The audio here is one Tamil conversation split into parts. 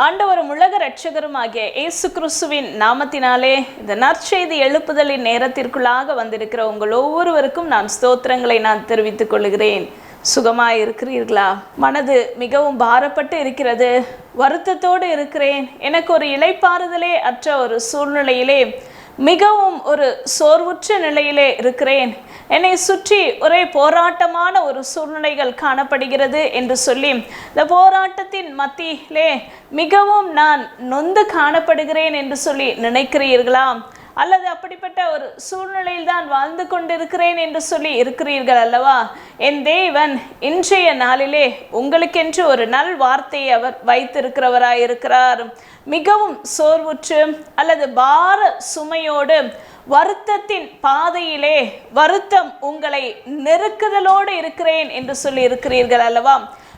ஆண்டவரும் உலக இரட்சகருமாகிய இயேசு கிறிஸ்துவின் நாமத்தினாலே இந்த நற்செய்தி எழுப்புதலின் நேரத்திற்குள்ளாக வந்திருக்கிற உங்கள் ஒவ்வொருவருக்கும் நான் ஸ்தோத்திரங்களை நான் தெரிவித்துக் கொள்கிறேன். சுகமாய் இருக்கிறீர்களா? மனது மிகவும் பாரப்பட்டு இருக்கிறது, வருத்தத்தோடு இருக்கிறேன், எனக்கு ஒரு இளைப்பாறுதலே அற்ற ஒரு சூழ்நிலையிலே, மிகவும் ஒரு சோர்வுற்ற நிலையிலே இருக்கிறேன், என்னை சுற்றி ஒரே போராட்டமான ஒரு சூழ்நிலைகள் காணப்படுகிறது என்று சொல்லி இந்த போராட்டத்தின் மத்தியிலே மிகவும் நான் நொந்து காணப்படுகிறேன் என்று சொல்லி நினைக்கிறீர்களா? அல்லது அப்படிப்பட்ட ஒரு சூழ்நிலையில் தான் வாழ்ந்து கொண்டிருக்கிறேன் என்று சொல்லி இருக்கிறீர்கள் அல்லவா? என் தேவன் இன்றைய நாளிலே உங்களுக்கென்று ஒரு நல் வார்த்தையை அவர் வைத்திருக்கிறவராயிருக்கிறார். மிகவும் சோர்வுற்று அல்லது பார சுமையோடு வருத்தத்தின் பாதையிலே வருத்தம் உங்களை நெருக்குதலோடு இருக்கிறேன் என்று சொல்லி இருக்கிறீர்கள் அல்லவா?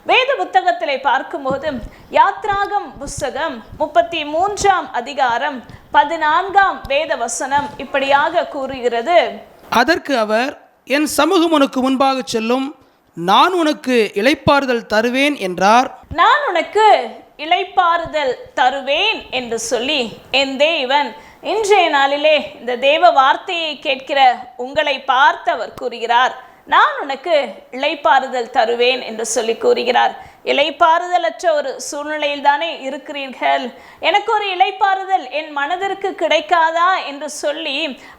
வேத புத்தகத்திலே பார்க்கும்போது யாத்ராகம் புஸ்தகம் 33ஆம் அதிகாரம் 14ஆம் வேத வசனம் இப்படியாக கூறுகிறது. அதற்கு அவர், என் சமூகம் உனக்கு முன்பாக செல்லும், நான் உனக்கு இளைப்பாறுதல் தருவேன் என்றார். நான் உனக்கு இளைப்பாறுதல் தருவேன் என்று சொல்லி என் தேவன் இன்றைய நாளிலே இந்த தேவ வார்த்தையை கேட்கிற உங்களை பார்த்து அவர் கூறுகிறார், நான் உனக்கு இளைப்பாறுதல் தருவேன் என்று சொல்லி கூறுகிறார். இளைப்பாறுதலற்ற ஒரு சூழ்நிலையில் தானே இருக்கிறீர்கள். எனக்கு ஒரு இளைப்பாறுதல் என் மனதிற்கு கிடைக்காதா என்று சொல்லி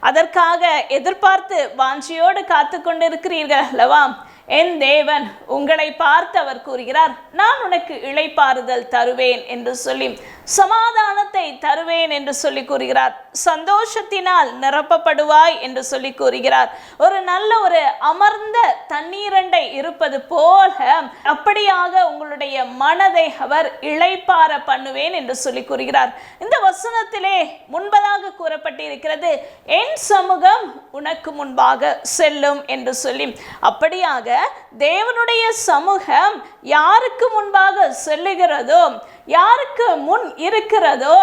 அதற்காக எதிர்பார்த்து வாஞ்சியோடு காத்து கொண்டிருக்கிறீர்கள் அல்லவா? என் தேவன் உங்களை பார்த்து அவர் கூறுகிறார், நான் உனக்கு இளைப்பாறுதல் தருவேன் என்று சொல்லி, சமாதானத்தை தருவேன் என்று சொல்லி கூறுகிறார், சந்தோஷத்தினால் நிரப்பப்படுவாய் என்று சொல்லி கூறுகிறார். ஒரு நல்ல ஒரு அமர்ந்த தண்ணீரண்டை இருப்பது போல அப்படியாக உங்களுடைய மனதை அவர் இளைப்பாற பண்ணுவேன் என்று சொல்லி கூறுகிறார். இந்த வசனத்திலே முன்பதாக கூறப்பட்டிருக்கிறது, என் சமூகம் உனக்கு முன்பாக செல்லும் என்று சொல்லி. அப்படியாக தேவனுடைய சமூகம் யாருக்கு முன்பாக செல்லுகிறதோ, யாருக்கு முன் இருக்கிறதோ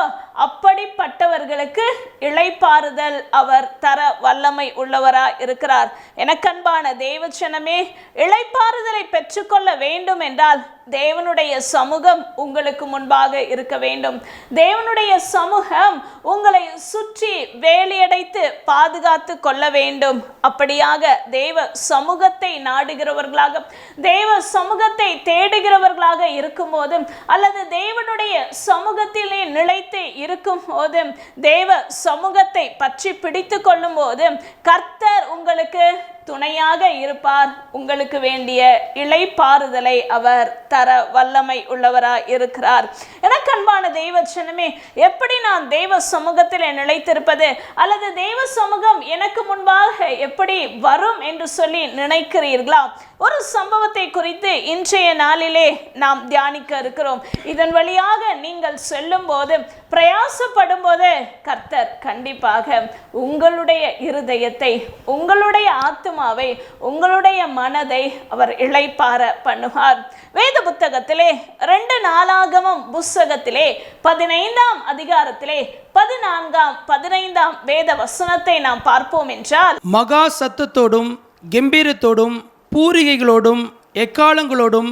அப்படிப்பட்டவர்களுக்கு இளைப்பாறுதல் அவர் தர வல்லமை உள்ளவராய் இருக்கிறார். எனக்கன்பான தேவஜனமே, இளைப்பாறுதலை பெற்றுக்கொள்ள வேண்டும் என்றால் தேவனுடைய சமூகம் உங்களுக்கு முன்பாக இருக்க வேண்டும். தேவனுடைய சமூகம் உங்களை சுற்றி வேலியடைத்து பாதுகாத்து கொள்ள வேண்டும். அப்படியாக தேவ சமூகத்தை நாடுகிறவர்களாக, தேவ சமூகத்தை தேடுகிறவர்களாக இருக்கும் போதும், அல்லது தேவனுடைய சமூகத்திலே நிலைத்து இருக்கும் போதும், தேவ சமூகத்தை பற்றி பிடித்து கொள்ளும் போது கர்த்தர் உங்களுக்கு துணையாக இருப்பார். உங்களுக்கு வேண்டிய இளைப்பாறுதலை அவர் தர வல்லமை உள்ளவராய் இருக்கிறார். எனக்கு அன்பான தெய்வஜனமே, எப்படி நான் தெய்வ சமூகத்தில் நிலைத்திருப்பது, அல்லது தெய்வ சமூகம் எனக்கு முன்பாக எப்படி வரும் என்று சொல்லி நினைக்கிறீர்களா? ஒரு சம்பவத்தை குறித்து இன்றைய நாளிலே நாம் தியானிக்க இருக்கிறோம். இதன் வழியாக நீங்கள் செல்லும் போது, பிரயாசப்படும் போது கர்த்தர் கண்டிப்பாக உங்களுடைய இருதயத்தை, உங்களுடைய ஆத்துமாவை, உங்களுடைய மனதை அவர் இளைப்பாற பண்ணுவார். வேத புத்தகத்திலே 2 நாளாகமம் புஸ்தகத்திலே 15ஆம் அதிகாரத்திலே 14ஆம் 15ஆம் வேத வசனத்தை நாம் பார்ப்போம் என்றால், மகா சத்தத்தோடும் கம்பீரத்தோடும் பூரிகைகளோடும் எக்காலங்களோடும்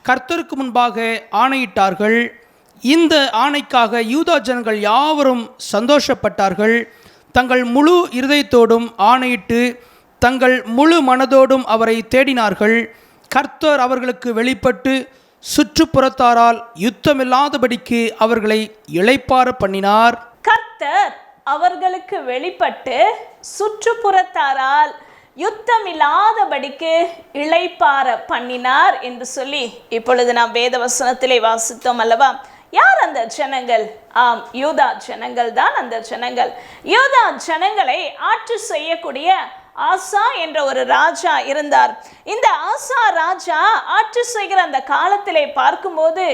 கர்த்தருக்கு முன்பாக ஆணையிட்டார்கள். இந்த ஆணைக்காக யூதா ஜனங்கள் யாவரும் சந்தோஷப்பட்டார்கள். தங்கள் முழு இருதயத்தோடும் ஆணையிட்டு தங்கள் முழு மனதோடும் அவரை தேடினார்கள். கர்த்தர் அவர்களுக்கு வெளிப்பட்டு சுற்றுப்புறத்தாரால் யுத்தமில்லாதபடிக்கு அவர்களை இளைப்பாற பண்ணினார். கர்த்தர் அவர்களுக்கு வெளிப்பட்டு சுற்றுப்புறத்தாரால் யுத்தமில்லாதபடிக்கு இளைப்பாற பண்ணினார் என்று சொல்லி இப்பொழுது நாம் வேத வசனத்திலே வாசித்தோம் அல்லவா? யார் அந்த ஜனங்கள்? ஆம், யூதா ஜனங்கள் தான் அந்த ஜனங்கள். யூதா ஜனங்களை ஆட்சி செய்யக்கூடிய ஆசா என்ற ஒரு ராஜா இருந்தார். இந்த ஆசா ராஜா ஆட்சி செய்கிற அந்த காலத்திலே பார்க்கும்போது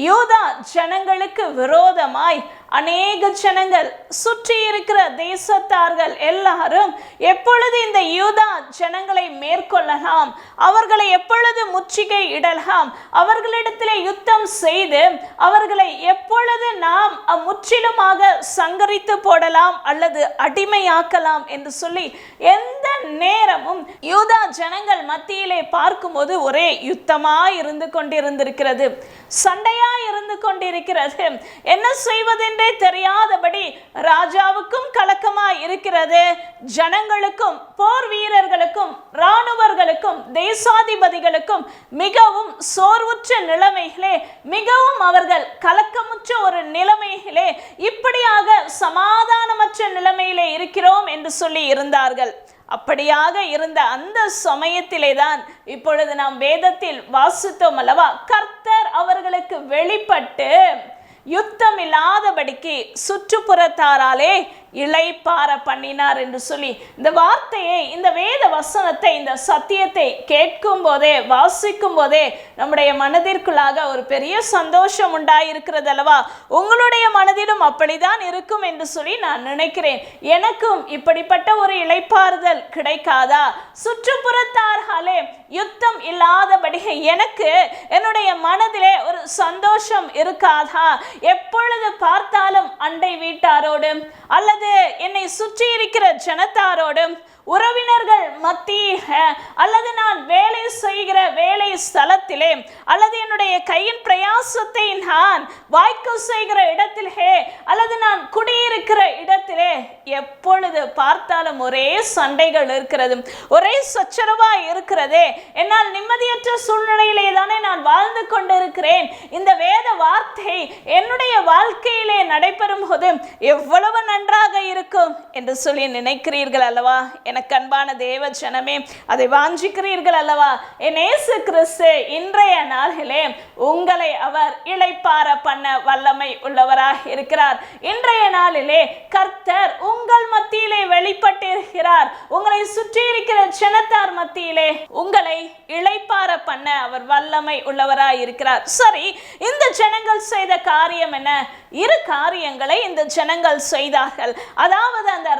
யூதா ஜனங்களுக்கு விரோதமாய் அநேக ஜனங்கள் சுற்றி இருக்கிற தேசத்தார்கள் எல்லாரும் எப்பொழுது இந்த யூதா ஜனங்களை மேற்கொள்ளலாம், அவர்களை எப்பொழுது முற்றுகை இடலாம், அவர்களிடத்திலே யுத்தம் செய்து அவர்களை எப்பொழுது நாம் முற்றிலுமாக சங்கரித்து போடலாம் அல்லது அடிமையாக்கலாம் என்று சொல்லி எந்த நேரமும் யூதா ஜனங்கள் மத்தியிலே பார்க்கும்போது ஒரே யுத்தமாய் இருந்து கொண்டிருந்திருக்கிறது, சண்டையாய் இருந்து கொண்டிருக்கிறது. என்ன செய்வதென்றே தெரியாதபடி ராஜாவுக்கும் கலக்கமாய் இருக்கிறது, ஜனங்களுக்கும் போர் வீரர்களுக்கும் இராணுவர்களுக்கும் தேசாதிபதிகளுக்கும் மிகவும் சோர்வுற்ற நிலைமைகளே, மிகவும் அவர்கள் கலக்கமுற்ற ஒரு நிலைமைகளே, இப்படியாக சமாதானமற்ற நிலைமையிலே இருக்கிறோம் என்று சொல்லி இருந்தார்கள். அப்படியாக இருந்த அந்த சமயத்திலே தான் இப்பொழுது நாம் வேதத்தில் வாசித்தோம் அல்லவா, கர்த்தர் அவர்களுக்கு வெளிப்பட்டு யுத்தம் இல்லாதபடிக்கு சுற்றுப்புறத்தாராலே இளைப்பாற பண்ணினார் என்று சொல்லி இந்த வார்த்தையை, இந்த வேத வசனத்தை, இந்த சத்தியத்தை கேட்கும் போதே, வாசிக்கும் போதே நம்முடைய மனதிற்குள்ளாக ஒரு பெரிய சந்தோஷம் உண்டாயிருக்கிறது அல்லவா. உங்களுடைய மனதிலும் அப்படிதான் இருக்கும் என்று சொல்லி நான் நினைக்கிறேன். எனக்கும் இப்படிப்பட்ட ஒரு இளைப்பாறுதல் கிடைக்காதா? சுற்றுப்புறத்தார்களே யுத்தம் இல்லாதபடி எனக்கு என்னுடைய மனதிலே ஒரு சந்தோஷம் இருக்காதா? எப்பொழுது பார்த்தாலும் அண்டை வீட்டாரோடும் அல்லது என்னை சுற்றி இருக்கிற ஜனத்தாரோடும், உறவினர்கள் மத்தியில், அல்லது நான் வேலை செய்கிற வேலை ஸ்தலத்திலே, அல்லது என்னுடைய கையின் பிரயாசத்தை நான் வாய்க்க செய்கிற இடத்திலே, அல்லது நான் குடியிருக்கிற இடத்திலே எப்பொழுது பார்த்தாலும் ஒரே சண்டைகள் இருக்கிறது, ஒரே சச்சரவா இருக்கிறதே. என்னால் நிம்மதியற்ற சூழ்நிலையிலே தானே நான் வாழ்ந்து கொண்டிருக்கிறேன். இந்த வேத வார்த்தை என்னுடைய வாழ்க்கையிலே நடைபெறும் போது எவ்வளவு நன்றாக இருக்கும் என்று சொல்லி நினைக்கிறீர்கள் அல்லவா? எனக்கு அன்பான தேவ ஜனமே, அதை வாஞ்சிக்கிறீர்கள் அல்லவா? என் இயேசு கிறிஸ்து இன்றைய நாளிலே உங்களை அவர் இளைப்பாற பண்ண வல்லமை உள்ளவராக இருக்கிறார். இன்றைய நாளிலே கர்த்தர் உங்கள் மத்தியிலே வெளிப்பட்டிருக்கிறார். உங்களை சுற்றி இருக்கிற ஜனத்தார் மத்தியிலே உங்களை இளைப்பாற பண்ண அவர் வல்லமை உள்ளவராய் இருக்கிறார். சரி, இந்த ஜனங்கள் செய்த காரியம் என்ன? இரு காரியங்களை இந்த ஜனங்கள் செய்தார்கள். அதாவது அந்த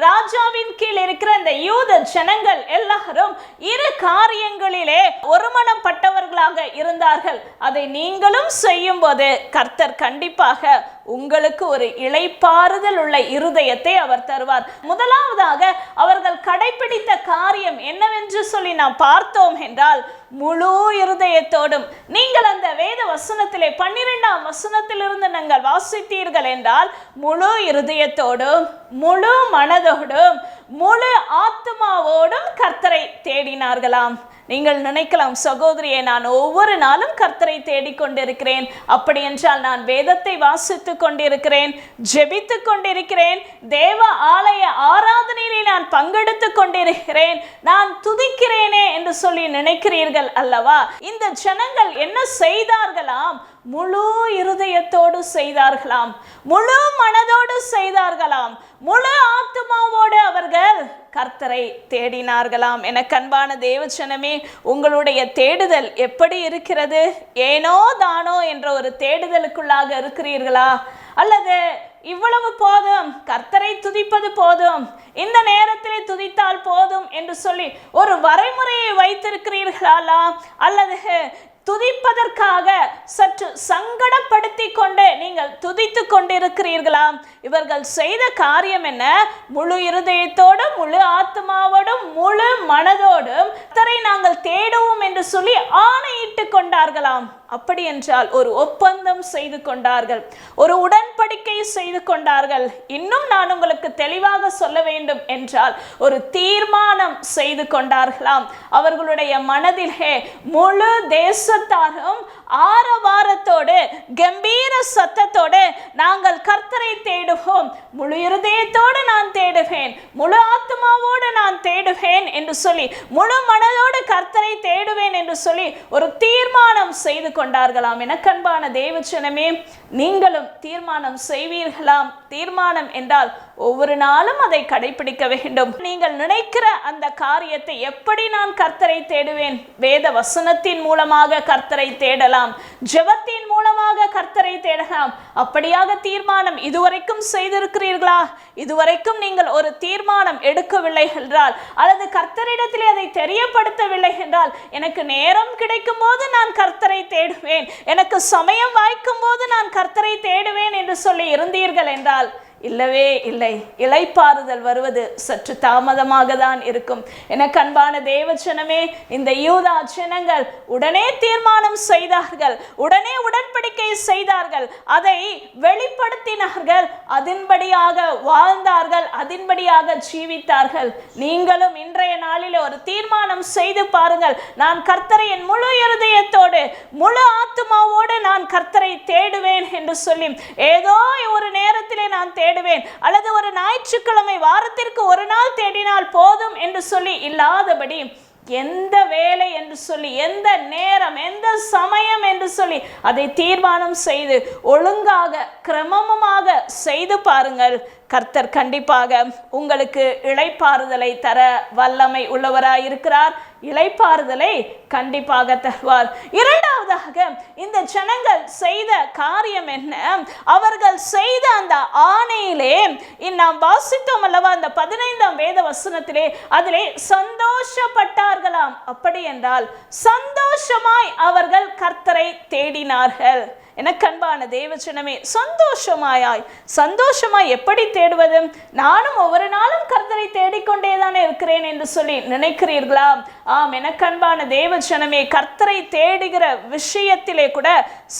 ராஜாவின் கீழ் இருக்கிற இந்த யூத ஜனங்கள் எல்லாரும் இரு காரியங்களிலே ஒருமனப்பட்டவர்களாக இருந்தார்கள். அதை நீங்களும் செய்யும் போது கர்த்தர் கண்டிப்பாக உங்களுக்கு ஒரு இளைப்பாறுதல் உள்ள இருதயத்தை அவர் தருவார். முதலாவதாக அவர்கள் கடைபிடித்த காரியம் என்னவென்று சொல்லி நாம் பார்த்தோம் என்றால், முழு இருதயத்தோடும், நீங்கள் அந்த வேத வசனத்திலே 12ஆம் வசனத்திலிருந்து நீங்கள் வாசித்தீர்கள் என்றால், முழு இருதயத்தோடும், முழு மனதோடும், முழு ஆத்மாவோடும் கர்த்தரை தேடினார்களாம். நீங்கள் நினைக்கலாம், சகோதரியை, நான் ஒவ்வொரு நாளும் கர்த்தரை தேடிக்கொண்டிருக்கிறேன், அப்படி என்றால் நான் வேதத்தை வாசித்து கொண்டிருக்கிறேன், ஜெபித்து கொண்டிருக்கிறேன், தேவ ஆலய ஆராதனையிலே நான் பங்கெடுத்து கொண்டிருக்கிறேன், நான் துதிக்கிறேனே என்று சொல்லி நினைக்கிறீர்கள் அல்லவா? இந்த ஜனங்கள் என்ன செய்தார்களாம்? முழு இருதயத்தோடு செய்தார்களாம், முழு மனதோடு செய்தார்களாம், முழு ஆத்மாவோடு அவர்கள் கர்த்தரை தேடினார்களாம். எனக்கு அன்பான தேவஜனமே, உங்களுடைய தேடுதல் எப்படி இருக்கிறது? ஏனோ தானோ என்ற ஒரு தேடுதலுக்குள்ளாக இருக்கிறீர்களா? அல்லது இவ்வளவு போதும், கர்த்தரை துதிப்பது போதும், இந்த நேரத்திலே துதித்தால் போதும் என்று சொல்லி ஒரு வரைமுறையை வைத்திருக்கிறீர்களா? அல்லது துதிப்பதற்காக சற்று சங்கடப்படுத்தி கொண்டு நீங்கள் துதித்து கொண்டிருக்கிறீர்களா? இவர்கள் செய்த காரியம் என்ன? முழு இருதயத்தோடும், முழு ஆத்மாவோடும், முழு மனதோடும் கர்த்தரை நாங்கள் தேடுவோம் என்று சொல்லி ஆணையிட்டு கொண்டார்களாம். அப்படி என்றால் ஒரு ஒப்பந்தம் செய்து கொண்டார்கள், ஒரு உடன்படிக்கை செய்து கொண்டார்கள். இன்னும் நான் உங்களுக்கு தெளிவாக சொல்ல வேண்டும் என்றால், ஒரு தீர்மானம் செய்து கொண்டார்களாம். அவர்களுடைய மனதிலே முழு தேசத்தாரும் ஆரவாரத்தோடு, கம்பீர சத்தத்தோடு நாங்கள் கர்த்தரை தேடுவோம், முழு இருதயத்தோடு நான் தேடுவேன், முழு ஆத்மாவோடு நான் நான் தேடுவேன் என்று சொல்லி, முழு மனதோடு கர்த்தரை தேடுவேன் என்று சொல்லி ஒரு தீர்மானம் செய்து கொண்டார்களாம். எனக்கன்பான தேவஜனமே, நீங்களும் தீர்மானம் செய்வீர்களாம். தீர்மானம் என்றால் ஒவ்வொரு நாளும் அதை கடைபிடிக்க வேண்டும். நீங்கள் நினைக்கிற அந்த காரியத்தை, எப்படி நான் கர்த்தரை தேடுவேன்? வேத வசனத்தின் மூலமாக கர்த்தரை தேடலாம், ஜெபத்தின் மூலமாக கர்த்தரை தேடலாம். அப்படியாக தீர்மானம் இதுவரைக்கும் செய்திருக்கிறீர்களா? இதுவரைக்கும் நீங்கள் ஒரு தீர்மானம் எடுக்கவில்லை என்றால், அல்லது கர்த்தரிடத்திலே அதை தெரியப்படுத்தவில்லை என்றால், எனக்கு நேரம் கிடைக்கும் போது நான் கர்த்தரை தேடுவேன், எனக்கு சமயம் வாய்க்கும் போது நான் கர்த்தரை தேடுவேன் என்று சொல்லி இருந்தீர்கள் என்றால், இல்லவே இல்லை. இளைப்பாறுதல் வருவது சற்று தாமதமாக தான் இருக்கும். எனக்கு அன்பான தேவஜனமே, இந்த யூதா ஜனங்கள் உடனே தீர்மானம் செய்தார்கள், உடனே உடன்படிக்கை செய்தார்கள், அதை வெளிப்படுத்தினார்கள், அதன்படியாக வாழ்ந்தார்கள், அதன்படியாக ஜீவித்தார்கள். நீங்களும் இன்றைய நாளில் ஒரு தீர்மானம் செய்து பாருங்கள். நான் கர்த்தரை என் முழு இருதயத்தோடு முழு ஆத்துமாவோடு நான் கர்த்தரை தேடுவேன் என்று சொல்லி, ஏதோ ஒரு நேரத்திலே நான் தேடுவேன், அல்லது ஒரு ஞாயிற்றுக்கிழமை வாரத்திற்கு ஒரு நாள் தேடினால் போதும் என்று சொல்லி இல்லாதபடி, எந்த வேலை என்று சொல்லி, எந்த நேரம், எந்த சமயம் என்று சொல்லி அதை தீர்மானம் செய்து ஒழுங்காக கிரமமாக செய்து பாருங்கள். கர்த்தர் கண்டிப்பாக உங்களுக்கு இளைப்பாறுதலை தர வல்லமை உள்ளவராய் இருக்கிறார். இளைப்பாறுதலை கண்டிப்பாக தருவார். இரண்டாவதாக, இந்த ஜனங்கள் செய்த காரியம் என்ன? அவர்கள் செய்த அந்த ஆணையிலே நாம் வாசித்தோம் அல்லவா, அந்த 15ஆம் வேத வசனத்திலே, அதிலே சந்தோஷப்பட்டார்களாம். அப்படி என்றால் சந்தோஷமாய் அவர்கள் கர்த்தரை தேடினார்கள். எனக்கு அன்பான தேவஜனமே, சந்தோஷமாய் எப்படி தேடுவது? நானும் ஒவ்வொரு நாளும் கர்த்தரை தேடிக்கொண்டேதானே இருக்கிறேன் என்று சொல்லி நினைக்கிறீர்களா? ஆம், எனக்கு அன்பான தேவஜனமே, கர்த்தரை தேடுகிற விஷயத்திலே கூட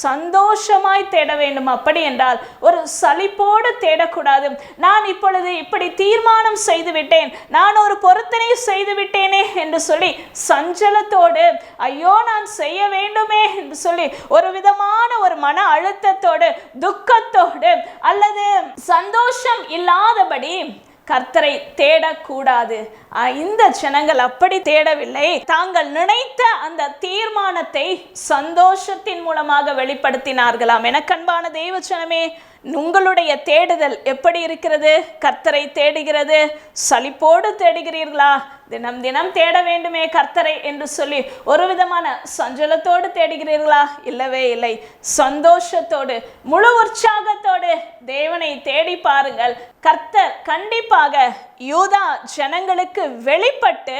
சந்தோஷமாய் தேட வேண்டும். அப்படி என்றால் ஒரு சலிப்போடு தேடக்கூடாது. நான் இப்பொழுது இப்படி தீர்மானம் செய்து விட்டேன், நான் ஒரு பொருத்தனை செய்து விட்டேனே என்று சொல்லி சஞ்சலத்தோடு, ஐயோ நான் செய்ய வேண்டுமே என்று சொல்லி ஒரு விதமான ஒரு மன அழுத்தத்தோடு, துக்கத்தோடு, அல்லது சந்தோஷம் இல்லாதபடி கர்த்தரை தேடக்கூடாது. இந்த ஜனங்கள் அப்படி தேடவில்லை. தாங்கள் நினைத்த அந்த தீர்மானத்தை சந்தோஷத்தின் மூலமாக வெளிப்படுத்தினார்களாம். எனக்கன்பான தேவஜனமே, உங்களுடைய தேடுதல் எப்படி இருக்கிறது? கர்த்தரை தேடுகிறது சலிப்போடு தேடுகிறீர்களா? தினம் தினம் தேட வேண்டுமே கர்த்தரை என்று சொல்லி ஒரு விதமான சஞ்சலத்தோடு தேடுகிறீர்களா? இல்லவே இல்லை. சந்தோஷத்தோடு, முழு உற்சாகத்தோடு தேவனை தேடி பாருங்கள். கர்த்தர் கண்டிப்பாக யூதா ஜனங்களுக்கு வெளிப்பட்டு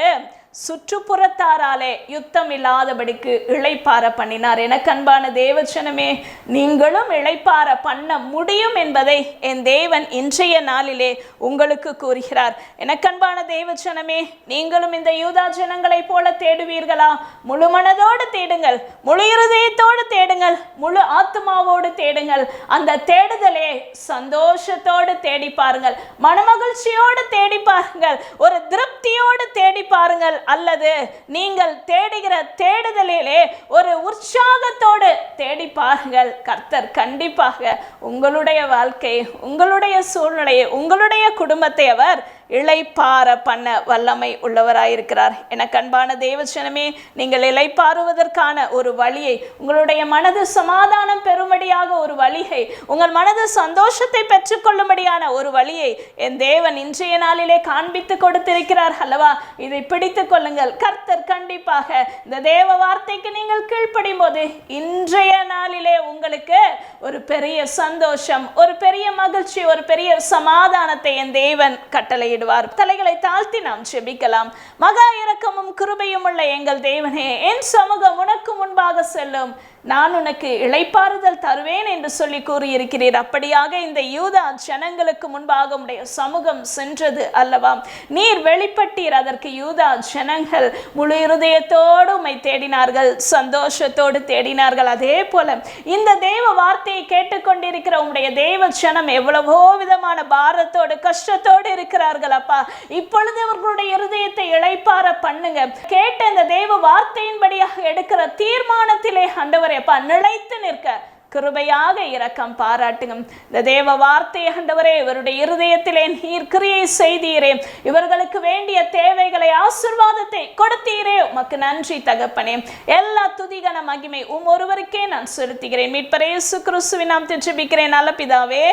சுற்றுப்புறத்தாராலே யுத்தம் இல்லாதபடிக்கு இளைப்பாற பண்ணினார். எனக்கு அன்பான தேவஜனமே, நீங்களும் இளைப்பாற பண்ண முடியும் என்பதை என் தேவன் இன்றைய நாளிலே உங்களுக்கு கூறுகிறார். எனக்கு அன்பான தேவஜனமே, நீங்களும் இந்த யூதா ஜனங்களை போல தேடுவீர்களா? முழு மனதோடு தேடுங்கள், முழு இருதயத்தோடு தேடுங்கள், முழு ஆத்மாவோடு தேடுங்கள். அந்த தேடுதலே சந்தோஷத்தோடு தேடி பாருங்கள், மனமகிழ்ச்சியோடு தேடி பாருங்கள், ஒரு திருப்தியோடு தேடி பாருங்கள். அல்லது நீங்கள் தேடுகிற தேடுதலிலே ஒரு உற்சாகத்தோடு தேடி பாருங்கள். கர்த்தர் கண்டிப்பாக உங்களுடைய வாழ்க்கை, உங்களுடைய சூழ்நிலையை, உங்களுடைய குடும்பத்தை அவர் இளைப்பாற பண்ண வல்லமை உள்ளவராயிருக்கிறார். எனக்கு அன்பான தேவஜனமே, நீங்கள் இளைப்பாறுவதற்கான ஒரு வழியை, உங்களுடைய மனது சமாதானம் பெறும்படியாக ஒரு வழியை, உங்கள் மனது சந்தோஷத்தை பெற்றுக்கொள்ளும்படியான ஒரு வழியை என் தேவன் இன்றைய நாளிலே காண்பித்து கொடுத்திருக்கிறார் அல்லவா? இதை பிடித்து கொள்ளுங்கள். கர்த்தர் கண்டிப்பாக இந்த தேவ வார்த்தைக்கு நீங்கள் கீழ்ப்படியும் போது இன்றைய நாளிலே உங்களுக்கு ஒரு பெரிய சந்தோஷம், ஒரு பெரிய மகிழ்ச்சி, ஒரு பெரிய சமாதானத்தை என் தேவன் கட்டளையிடுவார். தலைகளை தாழ்த்தி நாம் ஜெபிக்கலாம். மகா இரக்கமும் கிருபையும் உள்ள எங்கள் தேவனே, என் சமூகம் உனக்கு முன்பாக செல்லும், நான் உனக்கு இளைப்பாறுதல் தருவேன் என்று சொல்லி கூறியிருக்கிறீர். அப்படியாக இந்த யூதா ஜனங்களுக்கு முன்பாக உடைய சமூகம் சென்றது அல்லவா? நீர் வெளிப்பட்டீர். அதற்கு யூதா ஜனங்கள் முழு இருதயத்தோடு உம்மை தேடினார்கள், சந்தோஷத்தோடு தேடினார்கள். அதே போல இந்த தேவ வார்த்தையை கேட்டுக்கொண்டிருக்கிற உம்முடைய தேவ ஜனம் எவ்வளவோ விதமான பாரத்தோடு, கஷ்டத்தோடு இருக்கிறார்கள் அப்பா. இப்பொழுது அவர்களுடைய இருதயத்தை இளைப்பாற பண்ணுங்க. கேட்ட இந்த தேவ வார்த்தையின்படியாக எடுக்கிற தீர்மானத்திலே ஆண்டவரே அப்பா நிலைத்து நிற்க கிருபையாக இரக்கம் பாராட்டுங்க. இந்த தேவ வார்த்தை ஆண்டவரே இவருடைய இருதயத்திலே நீர் கிரியை செய்தீரே, இவர்களுக்கு வேண்டிய தேவைகளை ஆசீர்வாதத்தை கொடுத்தீரே, உமக்கு நன்றி தகப்பனே. எல்லா துதிகன மகிமை ஒருவருக்கே நான் செலுத்துகிறேன். மீட்பர் இயேசு கிறிஸ்துவின் நாமத்தில் ஜெபிக்கிறேன் நல்ல பிதாவே,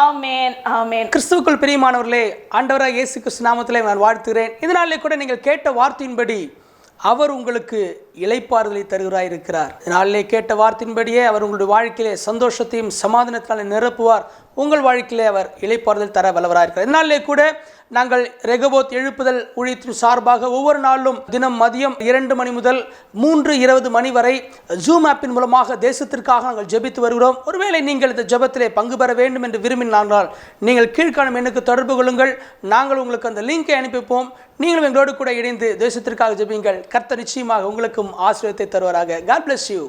ஆமென் ஆமென். கிறிஸ்துவுக்குள் பிரியமானவர்களே, ஆண்டவராக இயேசு கிறிஸ்து நாமத்திலே நான் வாழ்த்துகிறேன். இதனாலே கூட நீங்கள் கேட்ட வார்த்தையின்படி அவர் உங்களுக்கு இளைப்பாறுதலை தருகிறாயிருக்கிறார். இதனாலே கேட்ட வார்த்தையின்படியே அவர் உங்களுடைய வாழ்க்கையிலே சந்தோஷத்தையும் சமாதானத்தினாலே நிரப்புவார். உங்கள் வாழ்க்கையிலே அவர் இளைப்பாறுதல் தர வல்லவராயிருக்கிறார். இதனாலே கூட நாங்கள் ரெகோபோத் எழுப்புதல் ஊழியத்தின் சார்பாக ஒவ்வொரு நாளும் தினம் மதியம் 2 மணி முதல் 3:20 மணி வரை ஜூம் ஆப்பின் மூலமாக தேசத்திற்காக நாங்கள் ஜெபித்து வருகிறோம். ஒருவேளை நீங்கள் இந்த ஜெபத்திலே பங்கு பெற வேண்டும் என்று விரும்பினால் நீங்கள் கீழ்காணும் எண்ணுக்கு தொடர்பு கொள்ளுங்கள். நாங்கள் உங்களுக்கு அந்த லிங்கை அனுப்பிப்போம். நீங்களும் எங்களோடு கூட இணைந்து தேசத்திற்காக ஜெபியுங்கள். கர்த்தர் நிச்சயமாக உங்களுக்கும் ஆசீர்வாதத்தை தருவாராக. God bless you.